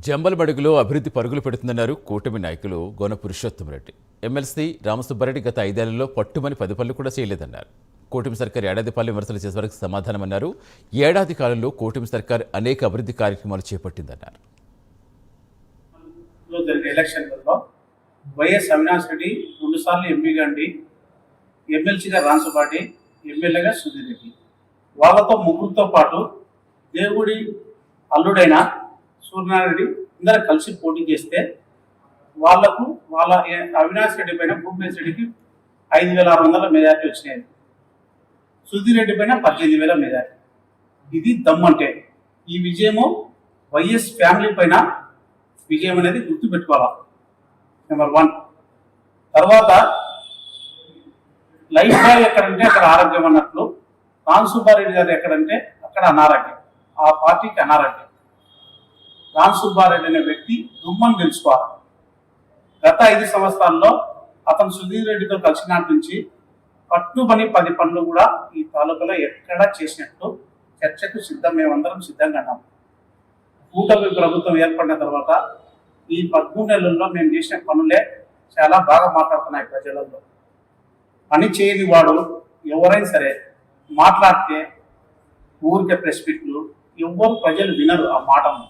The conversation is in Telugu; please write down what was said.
జంబలమడుగులో అభివృద్ధి పరుగులు పెడుతుందన్నారు కూటమి నాయకులు గోన పురుషోత్తమరెడ్డి. ఎమ్మెల్సీ రామసుబ్బారెడ్డి గత 5 ఏళ్లలో పట్టుమని 10 పనులు కూడా చేయలేదన్నారు. కూటమి సర్కార్ ఏడాది పాలన విమర్శలు చేసే వరకు సమాధానమన్నారు. ఏడాది కాలంలో కూటమి సర్కార్ అనేక అభివృద్ధి కార్యక్రమాలు చేపట్టిందన్నారు. ఎలక్షన్లలో వైఎస్ అవినాష్ రెడ్డి 2 సార్లు ఎంపీగా అండి, ఎమ్మెల్సీగా రామసుబ్బారెడ్డి, ఎమ్మెల్యేగా సుధీర్ రెడ్డి, వాళ్ళతో ముగ్గురితో పాటు దేవుడి అల్లుడైన సూర్యనారాయణ అందరూ కలిసి పోటీ చేస్తే వాళ్ళకు అవినాష్ రెడ్డి పైన భూపేశ్ రెడ్డికి 5,600 మెజార్టీ వచ్చినాయి. సుధీర్ రెడ్డి పైన 18,000 మెజార్టీ. ఇది దమ్మంటే. ఈ విజయము వైఎస్ ఫ్యామిలీ పైన విజయం అనేది గుర్తుపెట్టుకోవాలి. నెంబర్ 1. తర్వాత లైఫ్ బాయ్ ఎక్కడంటే అక్కడ ఆరోగ్యం అన్నట్లు, రామసుబ్బారెడ్డి గారు ఎక్కడంటే అక్కడ అనారోగ్యం. ఆ పార్టీకి అనారోగ్యం. రామసుబ్బారెడ్డి అనే వ్యక్తి దుమ్మని తెలుసుకోవాలి. గత 5 సంవత్సరాల్లో అతను సుధీర్ రెడ్డితో కలిసినాటి నుంచి పట్టుమని 10 పనులు కూడా ఈ తాలూకాలో ఎక్కడా చేసినట్టు చర్చకు మేమందరం సిద్ధంగా ఉన్నాం. కూటమి ప్రభుత్వం ఏర్పడిన తర్వాత ఈ 13 నెలల్లో మేము చేసిన పనులే చాలా బాగా మాట్లాడుతున్నాయి ప్రజలలో. పని చేయని వాడు ఎవరైనా సరే మాట్లాడితే ఊరికే ప్రెస్ మీట్లు, ఎవ్వరు ప్రజలు వినరు ఆ మాటను.